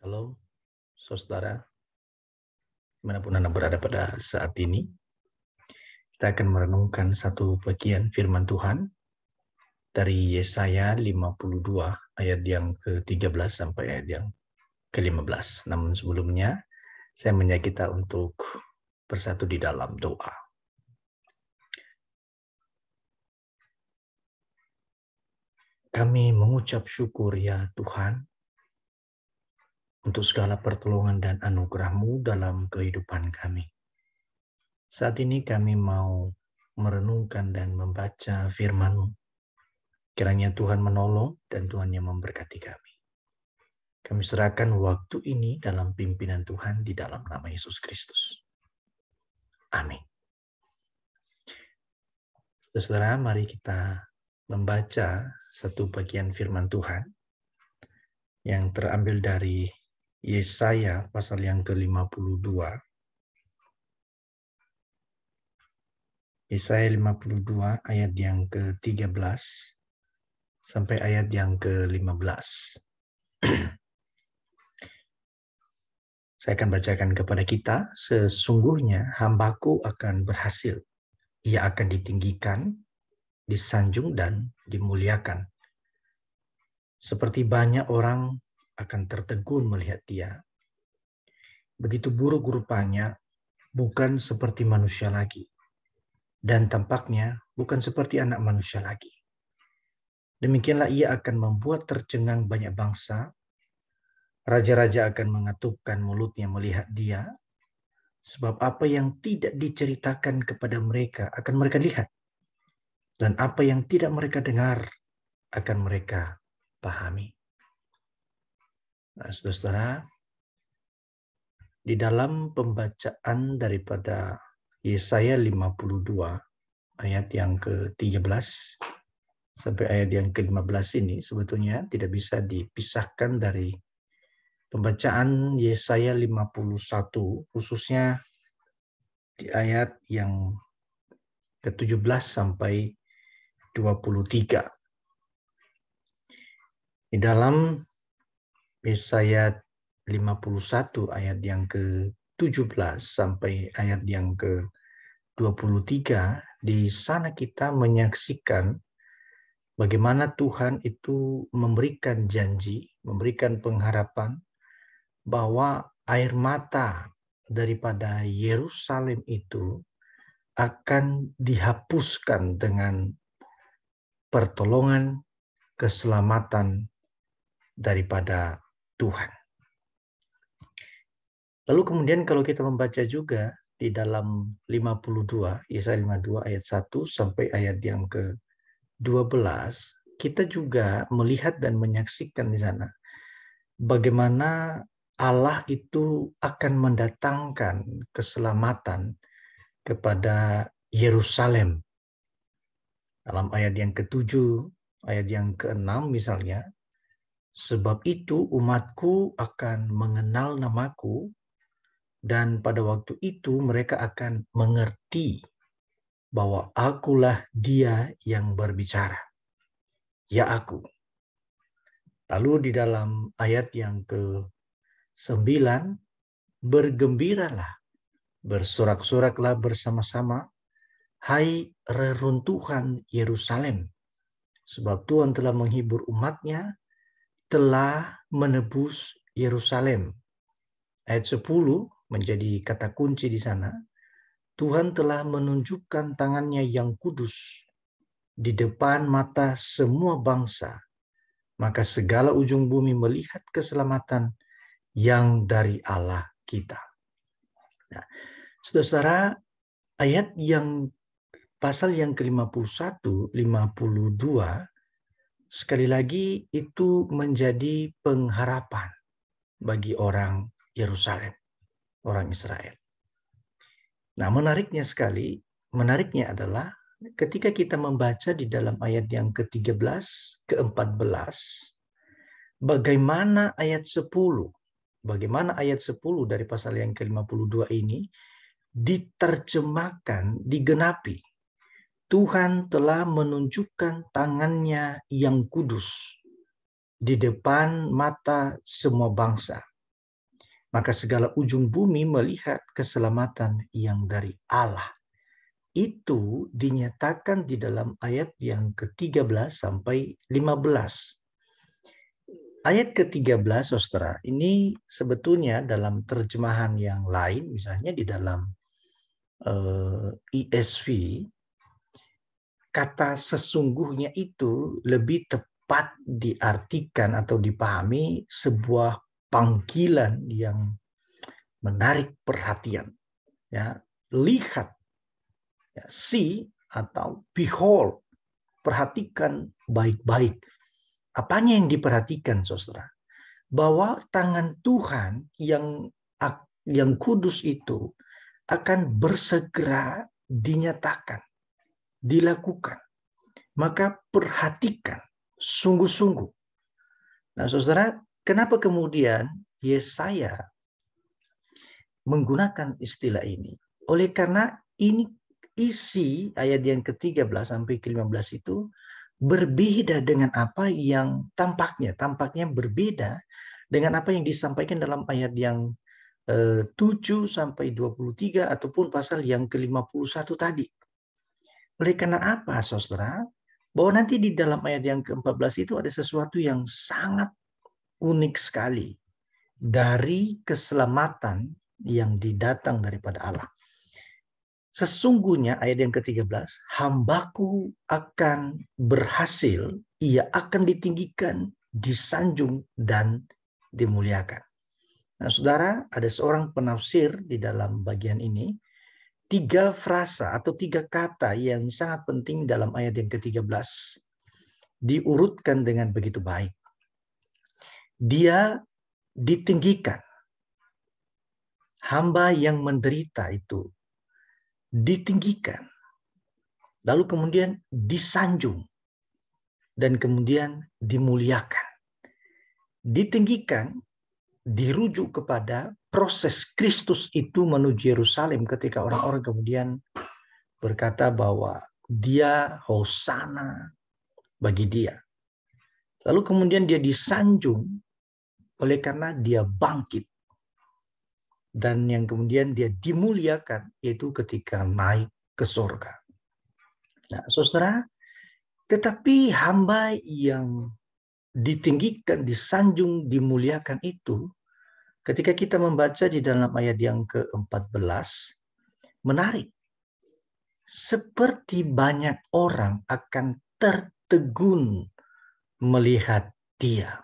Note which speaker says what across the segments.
Speaker 1: Halo, saudara, dimanapun Anda berada pada saat ini, kita akan merenungkan satu bagian firman Tuhan dari Yesaya 52 ayat yang ke-13 sampai ayat yang ke-15. Namun sebelumnya, saya mengajak kita untuk bersatu di dalam doa. Kami mengucap syukur ya Tuhan, untuk segala pertolongan dan anugerah-Mu dalam kehidupan kami. Saat ini kami mau merenungkan dan membaca firman-Mu. Kiranya Tuhan menolong dan Tuhan yang memberkati kami. Kami serahkan waktu ini dalam pimpinan Tuhan di dalam nama Yesus Kristus. Amin. Saudara, mari kita membaca satu bagian firman Tuhan yang terambil dari Yesaya pasal yang ke-52. Yesaya 52 ayat yang ke-13 sampai ayat yang ke-15. Saya akan bacakan kepada kita, sesungguhnya hambaku akan berhasil. Ia akan ditinggikan, disanjung, dan dimuliakan. Seperti banyak orang akan tertegun melihat dia. Begitu buruk rupanya, bukan seperti manusia lagi. Dan tampaknya bukan seperti anak manusia lagi. Demikianlah ia akan membuat tercengang banyak bangsa. Raja-raja akan mengatupkan mulutnya melihat dia. Sebab apa yang tidak diceritakan kepada mereka akan mereka lihat. Dan apa yang tidak mereka dengar akan mereka pahami. Nah, saudara, di dalam pembacaan daripada Yesaya 52 ayat yang ke-13 sampai ayat yang ke-15 ini sebetulnya tidak bisa dipisahkan dari pembacaan Yesaya 51 khususnya di ayat yang ke-17 sampai 23. Di dalam Yesaya 51 ayat yang ke-17 sampai ayat yang ke-23, di sana kita menyaksikan bagaimana Tuhan itu memberikan janji, memberikan pengharapan bahwa air mata daripada Yerusalem itu akan dihapuskan dengan pertolongan keselamatan daripada Tuhan. Lalu kemudian kalau kita membaca juga di dalam 52, Yesaya 52 ayat 1 sampai ayat yang ke-12, kita juga melihat dan menyaksikan di sana bagaimana Allah itu akan mendatangkan keselamatan kepada Yerusalem. Dalam ayat yang ke-7, ayat yang ke-6 misalnya, sebab itu umatku akan mengenal namaku, dan pada waktu itu mereka akan mengerti bahwa akulah dia yang berbicara. Ya aku. Lalu di dalam ayat yang ke-9, bergembiralah, bersorak-soraklah bersama-sama, hai reruntuhan Yerusalem, sebab Tuhan telah menghibur umatnya, telah menebus Yerusalem. Ayat 10 menjadi kata kunci di sana. Tuhan telah menunjukkan tangannya yang kudus di depan mata semua bangsa. Maka segala ujung bumi melihat keselamatan yang dari Allah kita. Nah, saudara, ayat yang pasal yang ke-51, 52, sekali lagi itu menjadi pengharapan bagi orang Yerusalem, orang Israel. Nah, menariknya adalah ketika kita membaca di dalam ayat yang ke-13, ke-14, bagaimana ayat 10 dari pasal yang ke-52 ini diterjemahkan, digenapi. Tuhan telah menunjukkan tangannya yang kudus di depan mata semua bangsa. Maka segala ujung bumi melihat keselamatan yang dari Allah. Itu dinyatakan di dalam ayat yang ke-13 sampai 15. Ayat ke-13, saudara, ini sebetulnya dalam terjemahan yang lain, misalnya di dalam ESV, kata sesungguhnya itu lebih tepat diartikan atau dipahami sebuah panggilan yang menarik perhatian. Ya, lihat, ya, see atau behold, perhatikan baik-baik. Apanya yang diperhatikan, saudara? Bahwa tangan Tuhan yang kudus itu akan bersegera dinyatakan, dilakukan. Maka perhatikan sungguh-sungguh. Nah, saudara, kenapa kemudian Yesaya menggunakan istilah ini? Oleh karena ini isi ayat yang ke-13 sampai ke-15 itu berbeda dengan apa yang tampaknya berbeda dengan apa yang disampaikan dalam ayat yang 7 sampai 23 ataupun pasal yang ke-51 tadi. Oleh karena apa, saudara? Bahwa nanti di dalam ayat yang ke-14 itu ada sesuatu yang sangat unik sekali dari keselamatan yang didatang daripada Allah. Sesungguhnya ayat yang ke-13, hambaku akan berhasil, ia akan ditinggikan, disanjung, dan dimuliakan. Nah, saudara, ada seorang penafsir di dalam bagian ini, 3 frasa atau 3 kata yang sangat penting dalam ayat yang ke-13 diurutkan dengan begitu baik. Dia ditinggikan. Hamba yang menderita itu ditinggikan, lalu kemudian disanjung, dan kemudian dimuliakan. Ditinggikan dirujuk kepada proses Kristus itu menuju Yerusalem ketika orang-orang kemudian berkata bahwa dia hosana bagi dia. Lalu kemudian dia disanjung oleh karena dia bangkit. Dan yang kemudian dia dimuliakan yaitu ketika naik ke surga. Nah, saudara, tetapi hamba yang ditinggikan, disanjung, dimuliakan itu, ketika kita membaca di dalam ayat yang ke-14, menarik. Seperti banyak orang akan tertegun melihat dia.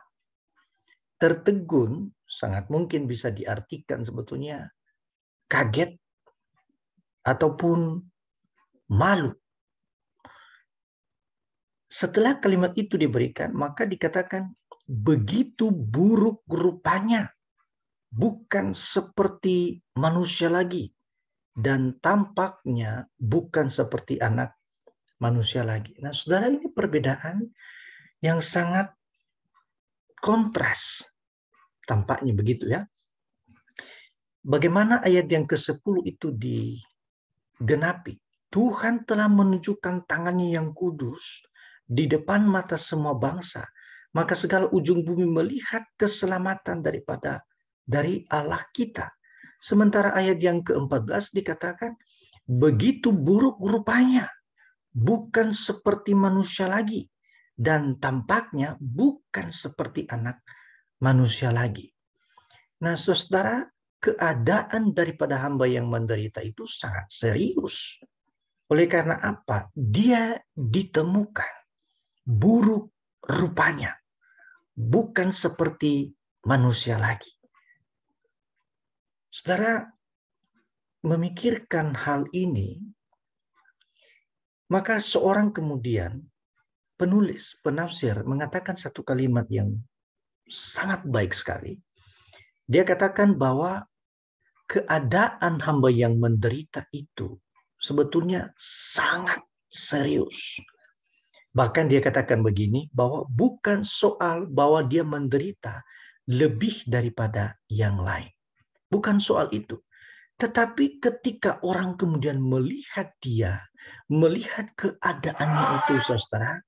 Speaker 1: Tertegun sangat mungkin bisa diartikan sebetulnya kaget ataupun malu. Setelah kalimat itu diberikan, maka dikatakan begitu buruk rupanya, bukan seperti manusia lagi, dan tampaknya bukan seperti anak manusia lagi. Nah, saudara, ini perbedaan yang sangat kontras. Tampaknya begitu ya. Bagaimana ayat yang ke-10 itu digenapi. Tuhan telah menunjukkan tangannya yang kudus di depan mata semua bangsa. Maka segala ujung bumi melihat keselamatan dari Allah kita. Sementara ayat yang ke-14 dikatakan, begitu buruk rupanya, bukan seperti manusia lagi, dan tampaknya bukan seperti anak manusia lagi. Nah, saudara, keadaan daripada hamba yang menderita itu sangat serius. Oleh karena apa? Dia ditemukan buruk rupanya, bukan seperti manusia lagi. Saudara, memikirkan hal ini, maka seorang kemudian penulis, penafsir mengatakan satu kalimat yang sangat baik sekali. Dia katakan bahwa keadaan hamba yang menderita itu sebetulnya sangat serius. Bahkan dia katakan begini, bahwa bukan soal bahwa dia menderita lebih daripada yang lain. Bukan soal itu. Tetapi ketika orang kemudian melihat dia, melihat keadaannya itu, saudara,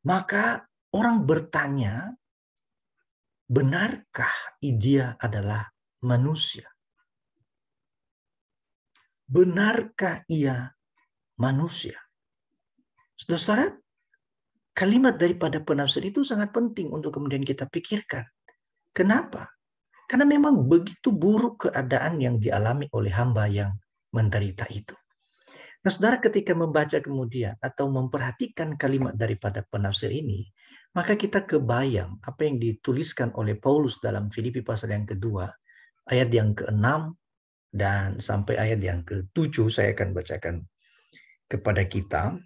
Speaker 1: maka orang bertanya, benarkah dia adalah manusia? Benarkah ia manusia? Saudara, kalimat daripada penafsir itu sangat penting untuk kemudian kita pikirkan. Kenapa? Karena memang begitu buruk keadaan yang dialami oleh hamba yang menderita itu. Nah, saudara, ketika membaca kemudian atau memperhatikan kalimat daripada penafsir ini, maka kita kebayang apa yang dituliskan oleh Paulus dalam Filipi pasal yang kedua, ayat yang ke-6 dan sampai ayat yang ke-7. Saya akan bacakan kepada kita.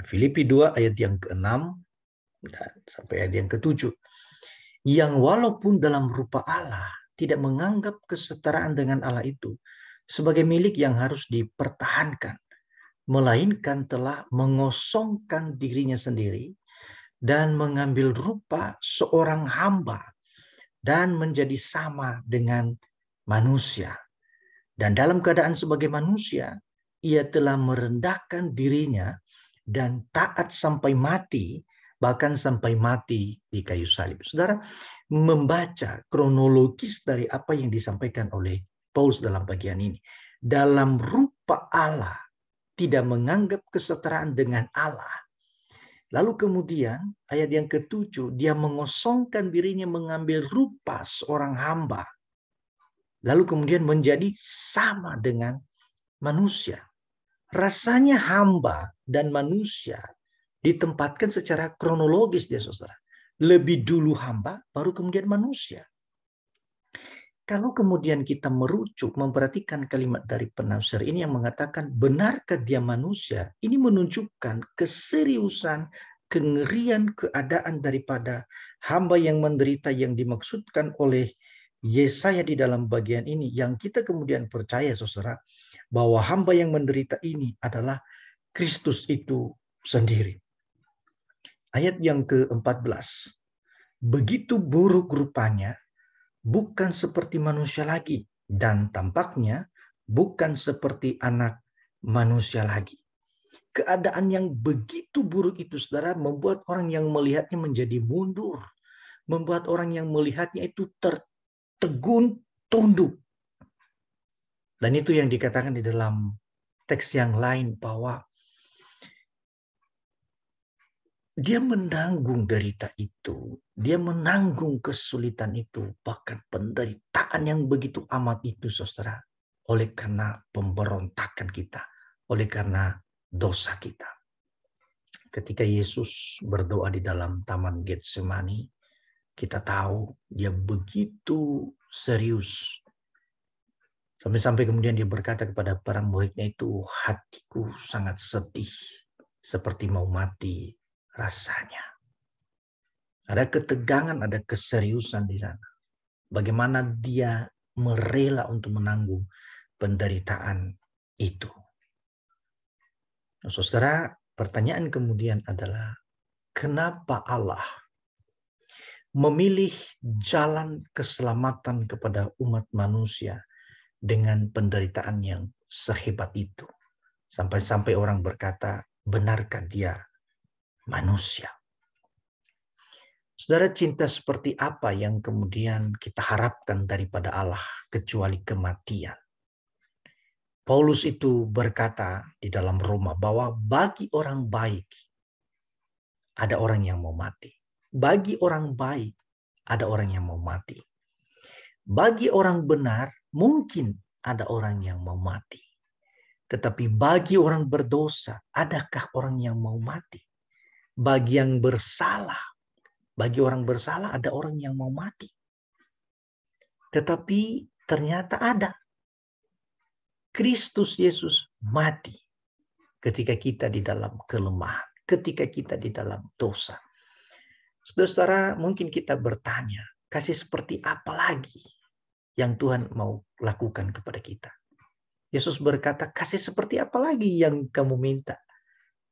Speaker 1: Filipi 2 ayat yang ke-6 dan sampai ayat yang ke-7. Yang walaupun dalam rupa Allah tidak menganggap kesetaraan dengan Allah itu sebagai milik yang harus dipertahankan, melainkan telah mengosongkan dirinya sendiri dan mengambil rupa seorang hamba dan menjadi sama dengan manusia. Dan dalam keadaan sebagai manusia, ia telah merendahkan dirinya dan taat sampai mati, bahkan sampai mati di kayu salib. Saudara, membaca kronologis dari apa yang disampaikan oleh Paulus dalam bagian ini. Dalam rupa Allah, tidak menganggap kesetaraan dengan Allah. Lalu kemudian ayat yang ke-7, dia mengosongkan dirinya mengambil rupa seorang hamba. Lalu kemudian menjadi sama dengan manusia. Rasanya hamba dan manusia ditempatkan secara kronologis dia, saudara. Lebih dulu hamba, baru kemudian manusia. Kalau kemudian kita merujuk, memperhatikan kalimat dari penafsir ini yang mengatakan benarkah dia manusia, ini menunjukkan keseriusan, kengerian keadaan daripada hamba yang menderita yang dimaksudkan oleh Yesaya di dalam bagian ini, yang kita kemudian percaya, saudara, bahwa hamba yang menderita ini adalah Kristus itu sendiri. Ayat yang ke-14. Begitu buruk rupanya, bukan seperti manusia lagi, dan tampaknya bukan seperti anak manusia lagi. Keadaan yang begitu buruk itu, saudara, membuat orang yang melihatnya menjadi mundur. Membuat orang yang melihatnya itu tertegun tunduk. Dan itu yang dikatakan di dalam teks yang lain, bahwa dia menanggung derita itu, dia menanggung kesulitan itu, bahkan penderitaan yang begitu amat itu, saudara, oleh karena pemberontakan kita, oleh karena dosa kita. Ketika Yesus berdoa di dalam Taman Getsemani, kita tahu dia begitu serius. Sampai-sampai kemudian dia berkata kepada para muridnya itu, hatiku sangat sedih, seperti mau mati rasanya. Ada ketegangan, ada keseriusan di sana. Bagaimana dia merela untuk menanggung penderitaan itu. Nah, saudara, pertanyaan kemudian adalah, kenapa Allah memilih jalan keselamatan kepada umat manusia dengan penderitaan yang sehebat itu? Sampai-sampai orang berkata, benarkah dia manusia? Saudara, cinta seperti apa yang kemudian kita harapkan daripada Allah kecuali kematian? Paulus itu berkata di dalam Roma bahwa bagi orang baik ada orang yang mau mati. Bagi orang baik ada orang yang mau mati. Bagi orang benar mungkin ada orang yang mau mati. Tetapi bagi orang berdosa, adakah orang yang mau mati? Bagi yang bersalah, bagi orang bersalah ada orang yang mau mati. Tetapi ternyata ada. Kristus Yesus mati ketika kita di dalam kelemahan, ketika kita di dalam dosa. Saudara-saudara, mungkin kita bertanya, kasih seperti apa lagi yang Tuhan mau lakukan kepada kita? Yesus berkata, kasih seperti apa lagi yang kamu minta?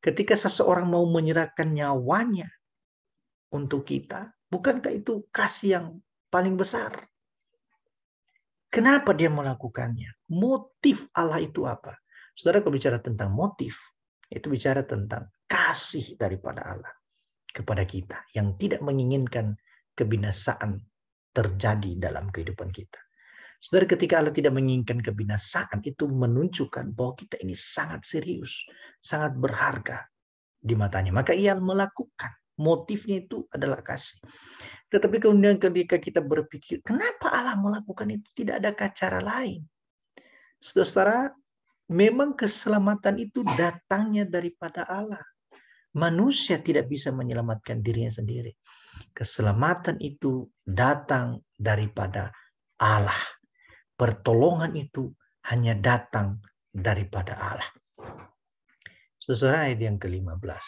Speaker 1: Ketika seseorang mau menyerahkan nyawanya untuk kita, bukankah itu kasih yang paling besar? Kenapa dia melakukannya? Motif Allah itu apa? Saudara, kalau bicara tentang motif, itu bicara tentang kasih daripada Allah kepada kita yang tidak menginginkan kebinasaan terjadi dalam kehidupan kita. Saudara, ketika Allah tidak menginginkan kebinasaan, itu menunjukkan bahwa kita ini sangat serius, sangat berharga di matanya. Maka ia melakukan. Motifnya itu adalah kasih. Tetapi kemudian ketika kita berpikir, kenapa Allah melakukan itu? Tidak ada cara lain. Saudara, memang keselamatan itu datangnya daripada Allah. Manusia tidak bisa menyelamatkan dirinya sendiri. Keselamatan itu datang daripada Allah. Pertolongan itu hanya datang daripada Allah. Saudara, ayat yang ke-15.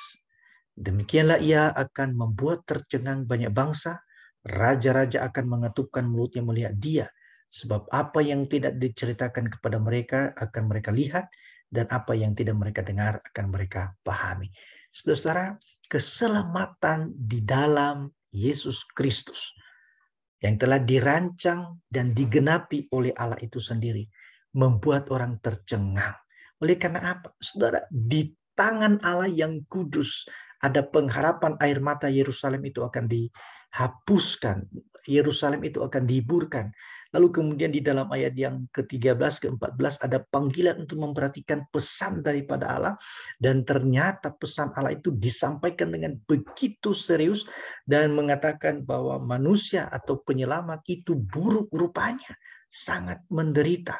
Speaker 1: Demikianlah ia akan membuat tercengang banyak bangsa. Raja-raja akan mengatupkan mulutnya melihat dia. Sebab apa yang tidak diceritakan kepada mereka akan mereka lihat. Dan apa yang tidak mereka dengar akan mereka pahami. Saudara, keselamatan di dalam Yesus Kristus yang telah dirancang dan digenapi oleh Allah itu sendiri membuat orang tercengang. Oleh karena apa? Saudara, di tangan Allah yang kudus ada pengharapan air mata Yerusalem itu akan dihapuskan. Yerusalem itu akan dihiburkan. Lalu kemudian di dalam ayat yang ke-13, ke-14 ada panggilan untuk memperhatikan pesan daripada Allah. Dan ternyata pesan Allah itu disampaikan dengan begitu serius dan mengatakan bahwa manusia atau penyelamat itu buruk rupanya, sangat menderita.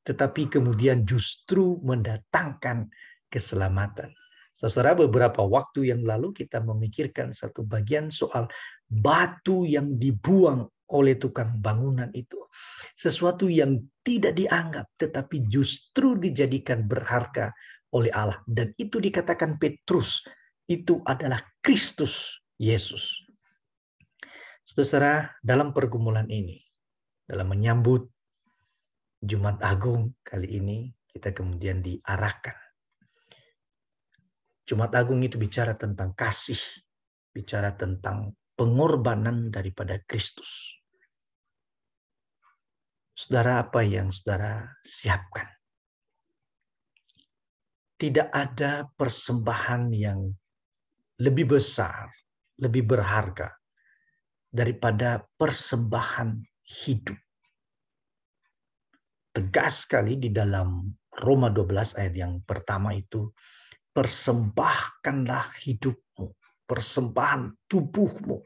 Speaker 1: Tetapi kemudian justru mendatangkan keselamatan. Saudara, beberapa waktu yang lalu kita memikirkan satu bagian soal batu yang dibuang oleh tukang bangunan itu. Sesuatu yang tidak dianggap tetapi justru dijadikan berharga oleh Allah. Dan itu dikatakan Petrus, itu adalah Kristus Yesus. Saudara, dalam pergumulan ini, dalam menyambut Jumat Agung kali ini, kita kemudian diarahkan. Jumat Agung itu bicara tentang kasih, bicara tentang pengorbanan daripada Kristus. Saudara, apa yang saudara siapkan? Tidak ada persembahan yang lebih besar, lebih berharga daripada persembahan hidup. Tegas sekali di dalam Roma 12 ayat yang pertama itu, persembahkanlah hidupmu, persembahan tubuhmu.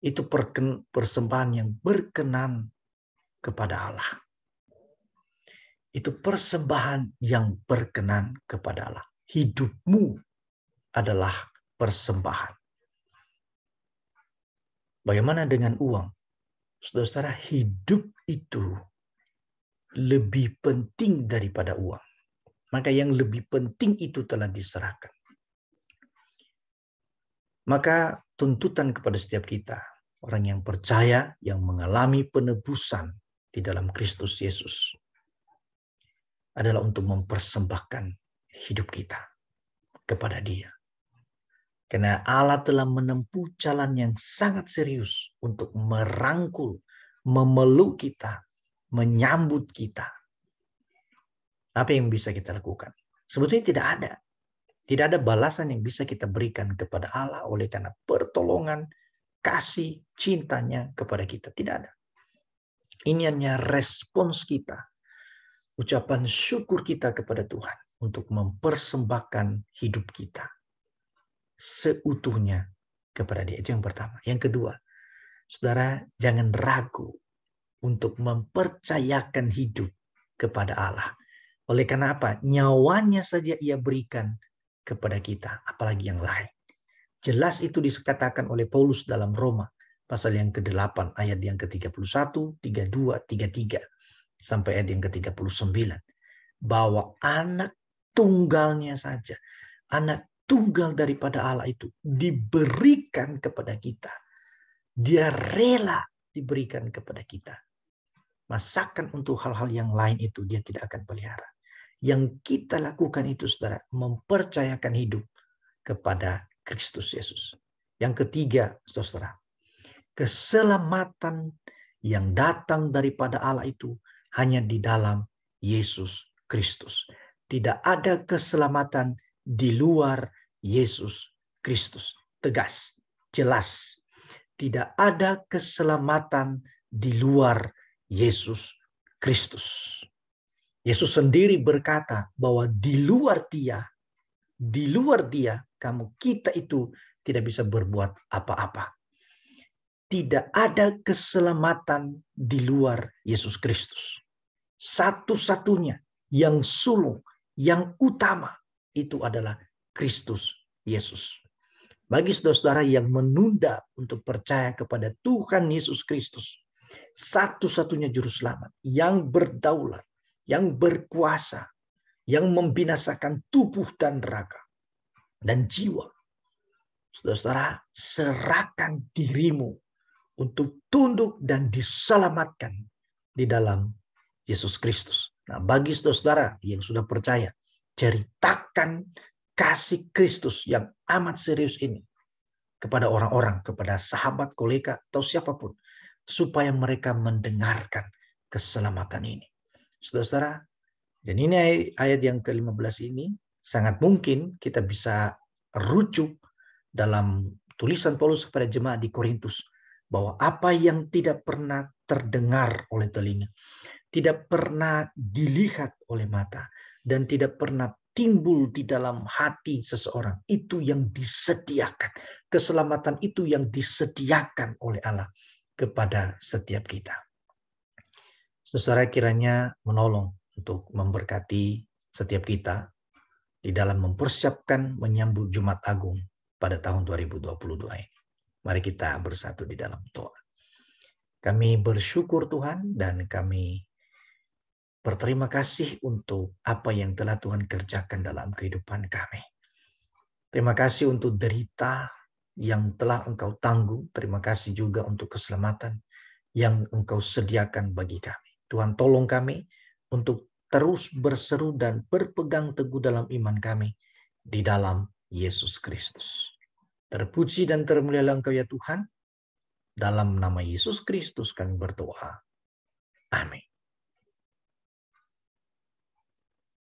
Speaker 1: Itu persembahan yang berkenan kepada Allah. Itu persembahan yang berkenan kepada Allah. Hidupmu adalah persembahan. Bagaimana dengan uang? Saudara-saudara, hidup itu lebih penting daripada uang. Maka yang lebih penting itu telah diserahkan. Maka tuntutan kepada setiap kita, orang yang percaya, yang mengalami penebusan di dalam Kristus Yesus, adalah untuk mempersembahkan hidup kita kepada Dia. Karena Allah telah menempuh jalan yang sangat serius untuk merangkul, memeluk kita, menyambut kita. Apa yang bisa kita lakukan? Sebetulnya tidak ada. Tidak ada balasan yang bisa kita berikan kepada Allah oleh karena pertolongan, kasih, cintanya kepada kita. Tidak ada. Ini hanya respons kita. Ucapan syukur kita kepada Tuhan untuk mempersembahkan hidup kita seutuhnya kepada Dia. Itu yang pertama. Yang kedua, saudara, jangan ragu untuk mempercayakan hidup kepada Allah. Oleh karena apa? Nyawanya saja Ia berikan kepada kita, apalagi yang lain. Jelas itu dikatakan oleh Paulus dalam Roma, pasal yang ke-8, ayat yang ke-31, 32, 33, sampai ayat yang ke-39. Bahwa anak tunggalnya saja, anak tunggal daripada Allah itu diberikan kepada kita. Dia rela diberikan kepada kita. Masakan untuk hal-hal yang lain itu dia tidak akan pelihara. Yang kita lakukan itu, saudara, mempercayakan hidup kepada Kristus Yesus. Yang ketiga, saudara, keselamatan yang datang daripada Allah itu hanya di dalam Yesus Kristus. Tidak ada keselamatan di luar Yesus Kristus. Tegas, jelas. tidak ada keselamatan di luar Yesus Kristus. Yesus sendiri berkata bahwa di luar Dia, kita itu tidak bisa berbuat apa-apa. Tidak ada keselamatan di luar Yesus Kristus. Satu-satunya yang sulung, yang utama, itu adalah Kristus Yesus. Bagi saudara-saudara yang menunda untuk percaya kepada Tuhan Yesus Kristus, satu-satunya juru selamat yang berdaulat, yang berkuasa, yang membinasakan tubuh dan raga dan jiwa. Saudara-saudara, serahkan dirimu untuk tunduk dan diselamatkan di dalam Yesus Kristus. Nah, bagi saudara-saudara yang sudah percaya, ceritakan kasih Kristus yang amat serius ini kepada orang-orang, kepada sahabat, kolega, atau siapapun, supaya mereka mendengarkan keselamatan ini. Saudara-saudara, dan ini ayat yang ke-15 ini sangat mungkin kita bisa rujuk dalam tulisan Paulus kepada jemaat di Korintus, bahwa apa yang tidak pernah terdengar oleh telinga, tidak pernah dilihat oleh mata, dan tidak pernah timbul di dalam hati seseorang, itu yang disediakan. Keselamatan itu yang disediakan oleh Allah kepada setiap kita. Saudara, kiranya menolong untuk memberkati setiap kita di dalam mempersiapkan menyambut Jumat Agung pada tahun 2022 ini. Mari kita bersatu di dalam doa. Kami bersyukur Tuhan dan kami berterima kasih untuk apa yang telah Tuhan kerjakan dalam kehidupan kami. Terima kasih untuk derita yang telah Engkau tanggung. Terima kasih juga untuk keselamatan yang Engkau sediakan bagi kami. Tuhan, tolong kami untuk terus berseru dan berpegang teguh dalam iman kami di dalam Yesus Kristus. Terpuji dan termulialah Engkau ya Tuhan. Dalam nama Yesus Kristus kami berdoa. Amin.